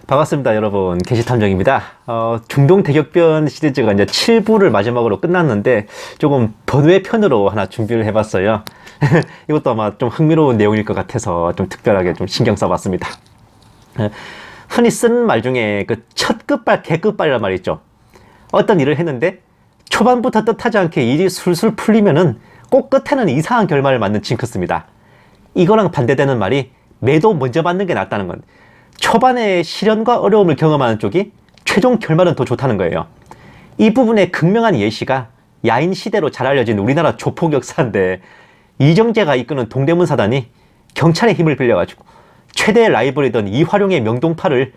반갑습니다, 여러분. 게시탐정입니다. 중동 대격변 시리즈가 이제 7부를 마지막으로 끝났는데 조금 번외 편으로 하나 준비를 해봤어요. 이것도 아마 좀 흥미로운 내용일 것 같아서 좀 특별하게 좀 신경 써봤습니다. 흔히 쓰는 말 중에 그 첫 끝발, 개끝발이란 말이 있죠. 어떤 일을 했는데 초반부터 뜻하지 않게 일이 술술 풀리면은 꼭 끝에는 이상한 결말을 맞는 징크스입니다. 이거랑 반대되는 말이 매도 먼저 맞는 게 낫다는 건, 초반에 시련과 어려움을 경험하는 쪽이 최종 결말은 더 좋다는 거예요. 이 부분의 극명한 예시가 야인 시대로 잘 알려진 우리나라 조폭 역사인데, 이정재가 이끄는 동대문 사단이 경찰의 힘을 빌려가지고 최대의 라이벌이던 이화룡의 명동파를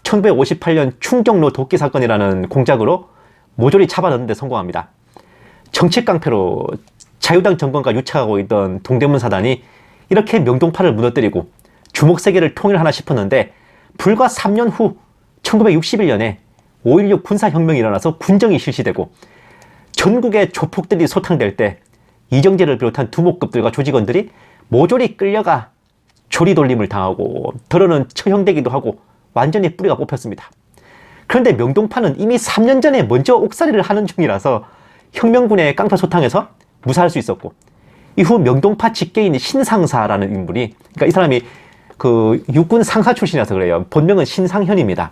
1958년 충정로 도끼 사건이라는 공작으로 모조리 잡아넣는 데 성공합니다. 정치 깡패로 자유당 정권과 유착하고 있던 동대문 사단이 이렇게 명동파를 무너뜨리고 주목 세계를 통일하나 싶었는데, 불과 3년 후 1961년에 5.16 군사혁명이 일어나서 군정이 실시되고 전국의 조폭들이 소탕될 때 이정재를 비롯한 두목급들과 조직원들이 모조리 끌려가 조리돌림을 당하고 더러는 처형되기도 하고 완전히 뿌리가 뽑혔습니다. 그런데 명동파는 이미 3년 전에 먼저 옥살이를 하는 중이라서 혁명군의 깡패 소탕에서 무사할 수 있었고, 이후 명동파 직계인 신상사라는 인물이, 그러니까 이 사람이 그 육군 상사 출신이라서 그래요. 본명은 신상현입니다.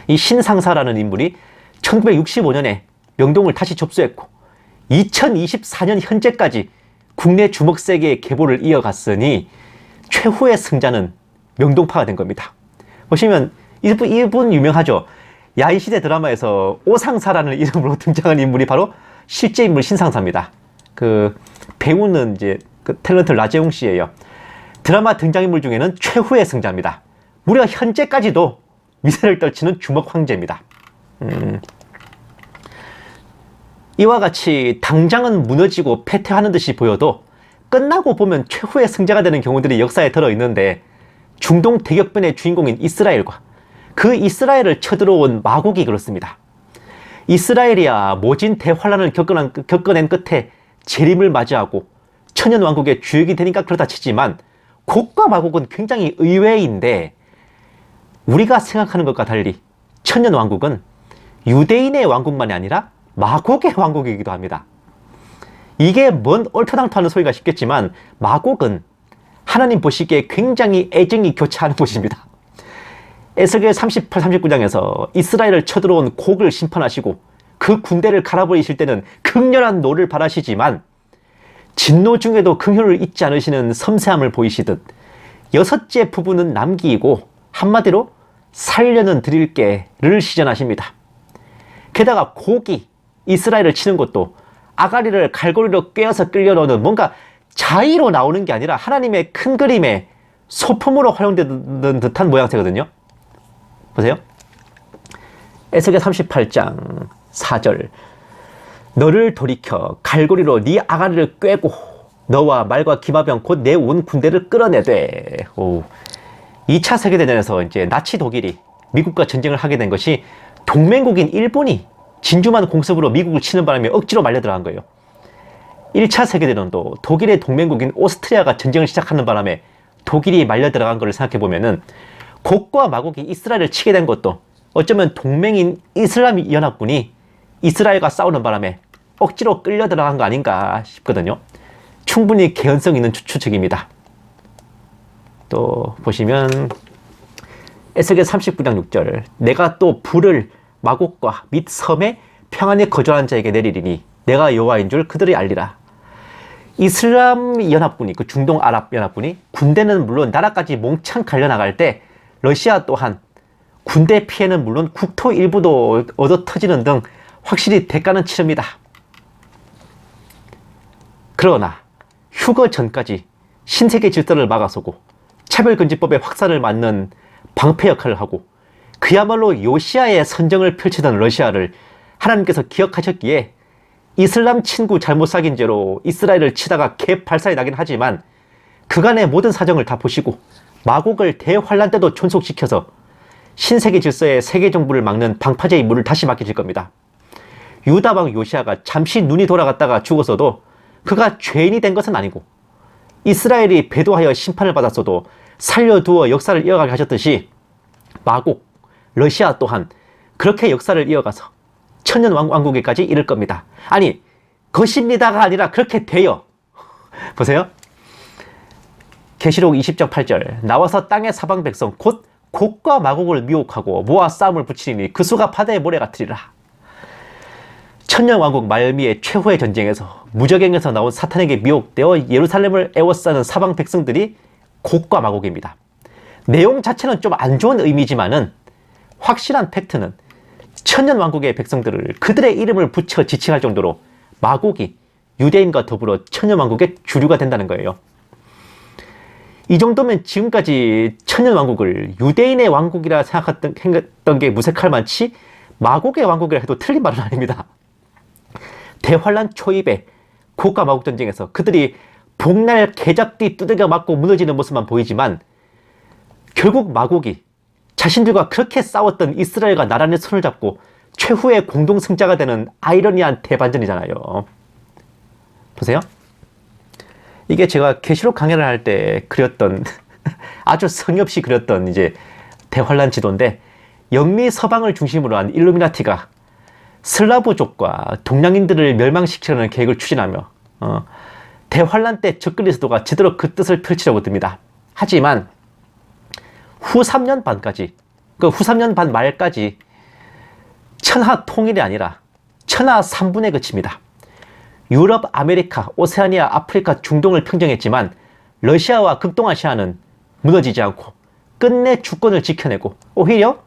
이 신상사라는 인물이 1965년에 명동을 다시 접수했고 2024년 현재까지 국내 주먹 세계의 계보를 이어갔으니 최후의 승자는 명동파가 된 겁니다. 보시면 이분 유명하죠. 야인시대 드라마에서 오상사라는 이름으로 등장한 인물이 바로 실제 인물 신상사입니다. 그 배우는 이제 그 탤런트 라재웅 씨예요. 드라마 등장인물 중에는 최후의 승자입니다. 무려 현재까지도 위세를 떨치는 주먹 황제입니다. 이와 같이 당장은 무너지고 패퇴하는 듯이 보여도 끝나고 보면 최후의 승자가 되는 경우들이 역사에 들어있는데, 중동 대격변의 주인공인 이스라엘과 그 이스라엘을 쳐들어온 마국이 그렇습니다. 이스라엘이야 모진 대환란을 겪어낸 끝에 재림을 맞이하고 천년왕국의 주역이 되니까 그렇다 치지만, 곡과 마곡은 굉장히 의외인데, 우리가 생각하는 것과 달리 천년왕국은 유대인의 왕국만이 아니라 마곡의 왕국이기도 합니다. 이게 뭔 얼토당토하는 소리가 싶겠지만, 마곡은 하나님 보시기에 굉장히 애정이 교차하는 곳입니다. 에스겔 38, 39장에서 이스라엘을 쳐들어온 곡을 심판하시고 그 군대를 갈아버리실 때는 극렬한 노를 바라시지만, 진노 중에도 긍휼을 잊지 않으시는 섬세함을 보이시듯 여섯째 부부는 남기고 한마디로 살려는 드릴게를 시전하십니다. 게다가 곡이 이스라엘을 치는 것도 아가리를 갈고리로 꿰어서 끌려 넣는 뭔가 자의로 나오는 게 아니라 하나님의 큰 그림에 소품으로 활용되는 듯한 모양새거든요. 보세요. 에스겔 38장 4절. 너를 돌이켜 갈고리로 네 아가리를 꿰고 너와 말과 기마병 곧 내 온 군대를 끌어내되. 2차 세계대전에서 이제 나치 독일이 미국과 전쟁을 하게 된 것이 동맹국인 일본이 진주만 공습으로 미국을 치는 바람에 억지로 말려 들어간 거예요. 1차 세계대전도 독일의 동맹국인 오스트리아가 전쟁을 시작하는 바람에 독일이 말려 들어간 것을 생각해 보면은, 곡과 마곡이 이스라엘을 치게 된 것도 어쩌면 동맹인 이슬람 연합군이 이스라엘과 싸우는 바람에 억지로 끌려 들어간 거 아닌가 싶거든요. 충분히 개연성 있는 추측입니다. 또 보시면 에스겔 39장 6절. 내가 또 불을 마곡과 및 섬에 평안히 거주하는 자에게 내리리니 내가 여호와인 줄 그들이 알리라. 이슬람 연합군이, 그 중동 아랍 연합군이 군대는 물론 나라까지 몽창 갈려나갈 때 러시아 또한 군대 피해는 물론 국토 일부도 얻어 터지는 등 확실히 대가는 치릅니다. 그러나 휴거 전까지 신세계 질서를 막아서고 차별금지법의 확산을 막는 방패 역할을 하고 그야말로 요시아의 선정을 펼치던 러시아를 하나님께서 기억하셨기에 이슬람 친구 잘못 사귄 죄로 이스라엘을 치다가 개발살이 나긴 하지만, 그간의 모든 사정을 다 보시고 마곡을 대환란 때도 존속시켜서 신세계 질서의 세계 정부를 막는 방파제 임무를 다시 맡기실 겁니다. 유다왕 요시아가 잠시 눈이 돌아갔다가 죽었어도 그가 죄인이 된 것은 아니고, 이스라엘이 배도하여 심판을 받았어도 살려두어 역사를 이어가게 하셨듯이 마곡, 러시아 또한 그렇게 역사를 이어가서 천년 왕국에까지 이를 겁니다. 아니, 것입니다가 아니라 그렇게 돼요. 보세요. 계시록 20장 8절 나와서 땅의 사방 백성 곧 곡과 마곡을 미혹하고 모아 싸움을 붙이리니 그 수가 바다의 모래 같으리라. 천년왕국 말미의 최후의 전쟁에서 무적행에서 나온 사탄에게 미혹되어 예루살렘을 애워싸는 사방 백성들이 곡과 마곡입니다. 내용 자체는 좀 안 좋은 의미지만은 확실한 팩트는 천년왕국의 백성들을 그들의 이름을 붙여 지칭할 정도로 마곡이 유대인과 더불어 천년왕국의 주류가 된다는 거예요. 이 정도면 지금까지 천년왕국을 유대인의 왕국이라 생각했던 게 무색할 만치 마곡의 왕국이라 해도 틀린 말은 아닙니다. 대환란 초입에 곡과 마곡 전쟁에서 그들이 복날 개잡띠 두들겨 맞고 무너지는 모습만 보이지만 결국 마곡이 자신들과 그렇게 싸웠던 이스라엘과 나란히 손을 잡고 최후의 공동승자가 되는 아이러니한 대반전이잖아요. 보세요. 이게 제가 계시록 강연을 할 때 그렸던 아주 성의 없이 그렸던 이제 대환란 지도인데, 영미 서방을 중심으로 한 일루미나티가 슬라브족과 동양인들을 멸망시키려는 계획을 추진하며 대환란 때 적그리스도가 제대로 그 뜻을 펼치려고 듭니다. 하지만 후 3년 반까지, 그 후 3년 반 말까지 천하 통일이 아니라 천하 3분에 그칩니다. 유럽, 아메리카, 오세아니아, 아프리카, 중동을 평정했지만 러시아와 극동아시아는 무너지지 않고 끝내 주권을 지켜내고 오히려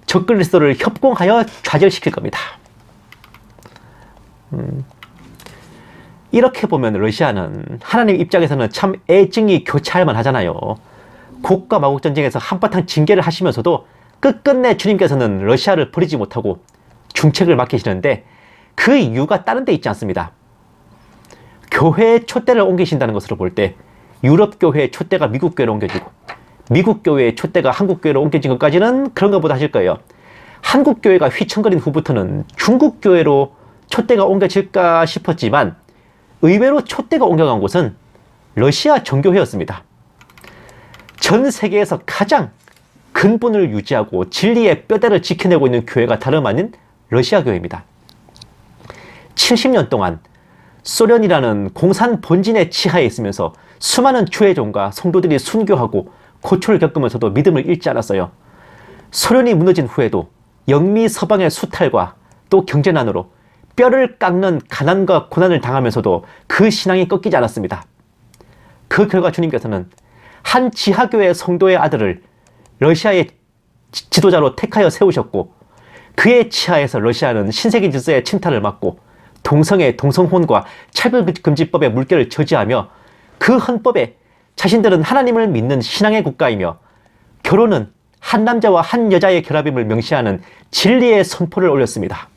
적그리스도를 협공하여 좌절시킬 겁니다. 이렇게 보면 러시아는 하나님 입장에서는 참 애증이 교차할 만하잖아요. 곡과 마곡 전쟁에서 한바탕 징계를 하시면서도 끝끝내 주님께서는 러시아를 버리지 못하고 중책을 맡기시는데 그 이유가 다른 데 있지 않습니다. 교회의 촛대를 옮기신다는 것으로 볼 때 유럽 교회의 촛대가 미국 교회로 옮겨지고 미국 교회의 촛대가 한국 교회로 옮겨진 것까지는 그런 것보다 하실 거예요. 한국 교회가 휘청거린 후부터는 중국 교회로 촛대가 옮겨질까 싶었지만 의외로 촛대가 옮겨간 곳은 러시아 정교회였습니다. 전 세계에서 가장 근본을 유지하고 진리의 뼈대를 지켜내고 있는 교회가 다름 아닌 러시아 교회입니다. 70년 동안 소련이라는 공산 본진의 치하에 있으면서 수많은 주회종과 성도들이 순교하고 고초를 겪으면서도 믿음을 잃지 않았어요. 소련이 무너진 후에도 영미 서방의 수탈과 또 경제난으로 뼈를 깎는 가난과 고난을 당하면서도 그 신앙이 꺾이지 않았습니다. 그 결과 주님께서는 한 지하교회 성도의 아들을 러시아의 지도자로 택하여 세우셨고 그의 치하에서 러시아는 신세계 질서의 침탈을 막고 동성애, 동성혼과 차별금지법의 물결을 저지하며 그 헌법에 자신들은 하나님을 믿는 신앙의 국가이며 결혼은 한 남자와 한 여자의 결합임을 명시하는 진리의 선포를 올렸습니다.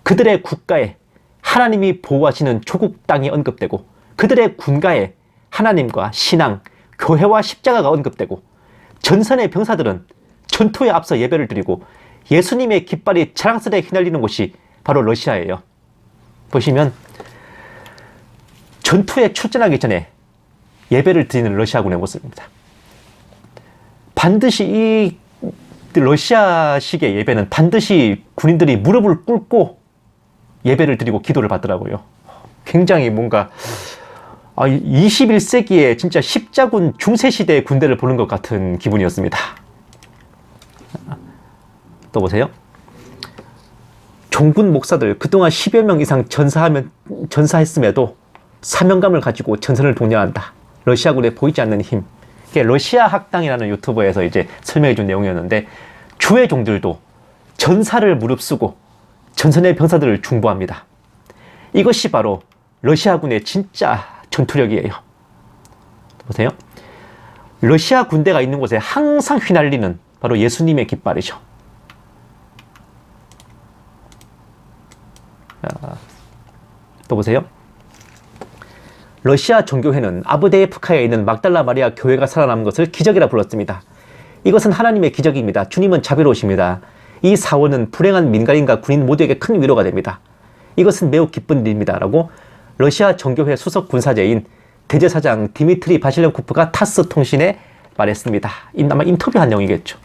그들의 국가에 하나님이 보호하시는 조국 땅이 언급되고 그들의 군가에 하나님과 신앙, 교회와 십자가가 언급되고 전선의 병사들은 전투에 앞서 예배를 드리고 예수님의 깃발이 자랑스레 휘날리는 곳이 바로 러시아예요. 보시면 전투에 출전하기 전에 예배를 드리는 러시아군의 모습입니다. 반드시 이 러시아식의 예배는 반드시 군인들이 무릎을 꿇고 예배를 드리고 기도를 받더라고요. 굉장히 뭔가 21세기에 진짜 십자군 중세시대의 군대를 보는 것 같은 기분이었습니다. 또 보세요. 종군 목사들 그동안 10여 명 이상 전사했음에도 사명감을 가지고 전선을 독려한다. 러시아군에 보이지 않는 힘. 이게 러시아 학당이라는 유튜버에서 이제 설명해 준 내용이었는데 주의종들도 전사를 무릅쓰고 전선의 병사들을 중보합니다. 이것이 바로 러시아군의 진짜 전투력이에요. 보세요. 러시아 군대가 있는 곳에 항상 휘날리는 바로 예수님의 깃발이죠. 또 보세요. 러시아 종교회는 아브데예프카에 있는 막달라 마리아 교회가 살아남은 것을 기적이라 불렀습니다. 이것은 하나님의 기적입니다. 주님은 자비로우십니다. 이 사원은 불행한 민간인과 군인 모두에게 큰 위로가 됩니다. 이것은 매우 기쁜 일입니다. 라고 러시아 정교회 수석 군사제인 대제사장 디미트리 바실렌코프가 타스 통신에 말했습니다. 아마 인터뷰한 내용이겠죠.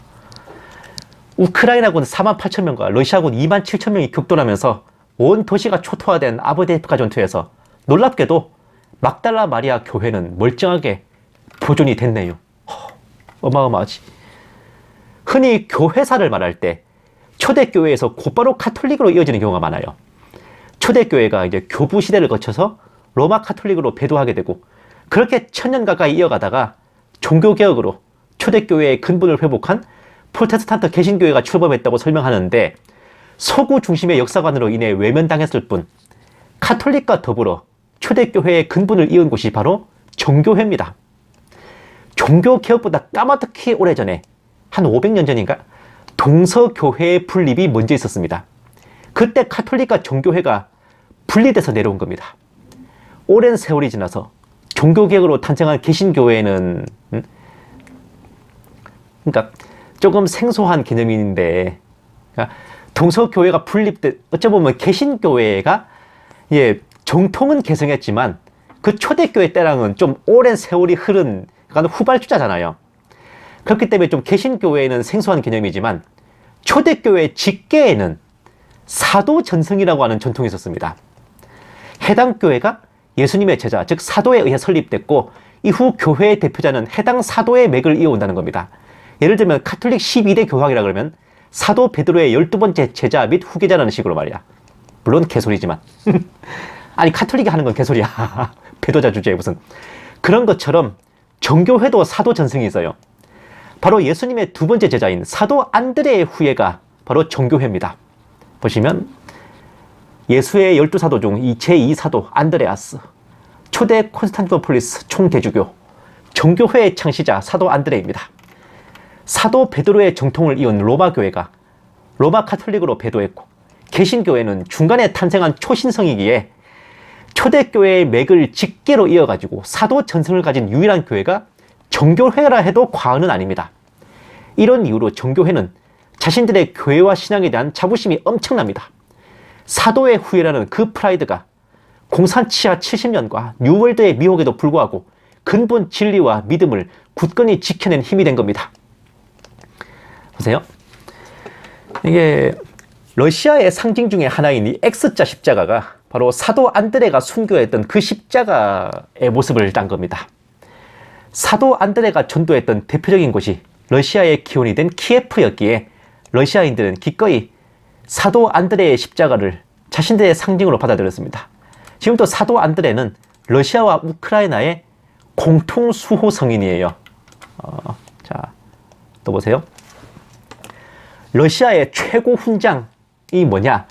우크라이나군 4만 8천 명과 러시아군 2만 7천 명이 격돌하면서 온 도시가 초토화된 아브디에프카 전투에서 놀랍게도 막달라 마리아 교회는 멀쩡하게 보존이 됐네요. 어마어마하지. 흔히 교회사를 말할 때 초대교회에서 곧바로 카톨릭으로 이어지는 경우가 많아요. 초대교회가 이제 교부 시대를 거쳐서 로마 카톨릭으로 배도하게 되고 그렇게 1000년 가까이 이어가다가 종교개혁으로 초대교회의 근본을 회복한 프로테스탄트 개신교회가 출범했다고 설명하는데 서구 중심의 역사관으로 인해 외면당했을 뿐 카톨릭과 더불어 초대교회의 근본을 이은 곳이 바로 정교회입니다. 종교개혁보다 까마득히 오래전에 한 500년 전인가 동서교회의 분립이 먼저 있었습니다. 그때 카톨릭과 정교회가 분리돼서 내려온 겁니다. 오랜 세월이 지나서 종교개혁으로 탄생한 개신교회는 그러니까 조금 생소한 개념인데 그러니까 동서교회가 분립돼 어쩌보면 개신교회가 정통은 개성했지만 그 초대교회 때랑은 좀 오랜 세월이 흐른 그러니까 후발주자잖아요. 그렇기 때문에 좀 개신교회에는 생소한 개념이지만 초대교회 직계에는 사도 전승이라고 하는 전통이 있었습니다. 해당 교회가 예수님의 제자, 즉 사도에 의해 설립됐고 이후 교회의 대표자는 해당 사도의 맥을 이어온다는 겁니다. 예를 들면 카톨릭 12대 교황이라 그러면 사도 베드로의 12번째 제자 및 후계자라는 식으로 말이야. 물론 개소리지만 아니 카톨릭이 하는 건 개소리야. 배도자 주제에 무슨. 그런 것처럼 정교회도 사도 전승이 있어요. 바로 예수님의 두 번째 제자인 사도 안드레의 후예가 바로 정교회입니다. 보시면 예수의 12사도 중 제2사도 안드레아스, 초대 콘스탄티노폴리스 총대주교, 정교회의 창시자 사도 안드레입니다. 사도 베드로의 정통을 이은 로마 교회가 로마 카톨릭으로 배도했고 개신교회는 중간에 탄생한 초신성이기에 초대교회의 맥을 직계로 이어가지고 사도 전승을 가진 유일한 교회가 정교회라 해도 과언은 아닙니다. 이런 이유로 정교회는 자신들의 교회와 신앙에 대한 자부심이 엄청납니다. 사도의 후예라는 그 프라이드가 공산치하 70년과 뉴월드의 미혹에도 불구하고 근본 진리와 믿음을 굳건히 지켜낸 힘이 된 겁니다. 보세요. 이게 러시아의 상징 중에 하나인 이 X자 십자가가 바로 사도 안드레가 순교했던 그 십자가의 모습을 딴 겁니다. 사도 안드레가 전도했던 대표적인 곳이 러시아의 기원이 된 키예프였기에 러시아인들은 기꺼이 사도 안드레의 십자가를 자신들의 상징으로 받아들였습니다. 지금도 사도 안드레는 러시아와 우크라이나의 공통 수호 성인이에요. 자, 또 보세요. 러시아의 최고 훈장이 뭐냐?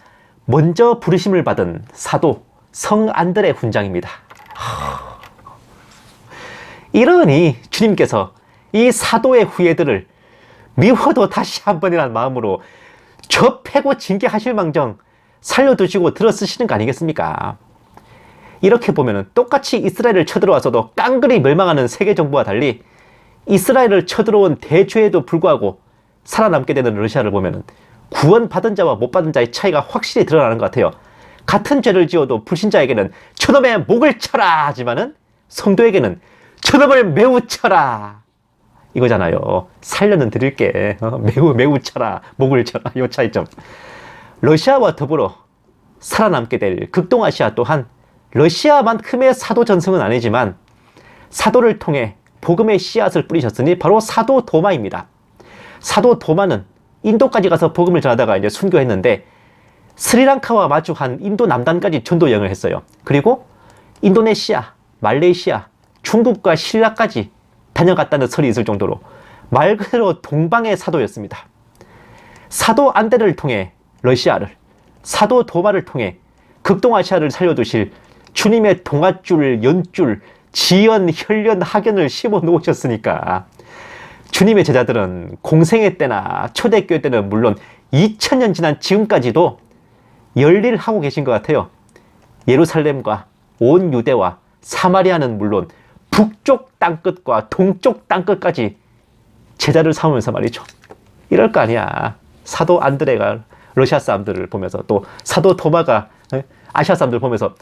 먼저 부르심을 받은 사도 성 안드레 훈장입니다. 이러니 주님께서 이 사도의 후예들을 미워도 다시 한 번이라는 마음으로 저 패고 징계하실 망정 살려두시고 들어쓰시는 거 아니겠습니까? 이렇게 보면 똑같이 이스라엘을 쳐들어와서도 깡그리 멸망하는 세계 정부와 달리 이스라엘을 쳐들어온 대죄에도 불구하고 살아남게 되는 러시아를 보면 구원받은 자와 못 받은 자의 차이가 확실히 드러나는 것 같아요. 같은 죄를 지어도 불신자에게는 저놈의 목을 쳐라 하지만은 성도에게는 저놈을 매우 쳐라 이거잖아요. 살려는 드릴게. 매우 쳐라, 목을 쳐라. 이 차이점. 러시아와 더불어 살아남게 될 극동아시아 또한 러시아만큼의 사도 전승은 아니지만 사도를 통해 복음의 씨앗을 뿌리셨으니 바로 사도 도마입니다. 사도 도마는 인도까지 가서 복음을 전하다가 이제 순교했는데 스리랑카와 마주한 인도 남단까지 전도 여행을 했어요. 그리고 인도네시아, 말레이시아, 중국과 신라까지 다녀갔다는 설이 있을 정도로 말 그대로 동방의 사도였습니다. 사도 안데를 통해 러시아를, 사도 도마를 통해 극동아시아를 살려두실 주님의 동아줄, 연줄, 지연, 혈련, 학연을 심어 놓으셨으니까 주님의 제자들은 공생애 때나 초대교회 때는 물론 2000년 지난 지금까지도 열일하고 계신 것 같아요. 예루살렘과 온 유대와 사마리아는 물론 북쪽 땅끝과 동쪽 땅끝까지 제자를 삼으면서 말이죠. 이럴 거 아니야. 사도 안드레가 러시아 사람들을 보면서 또 사도 도마가 아시아 사람들을 보면서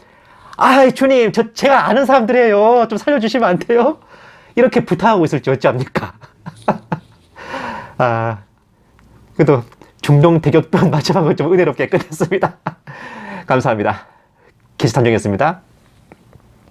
아 주님 제가 아는 사람들이에요. 좀 살려주시면 안 돼요? 이렇게 부탁하고 있을지 어찌합니까? 아, 그래도 중동 대격변 마지막으로 좀 은혜롭게 끝냈습니다. 감사합니다. 게시탐정이었습니다.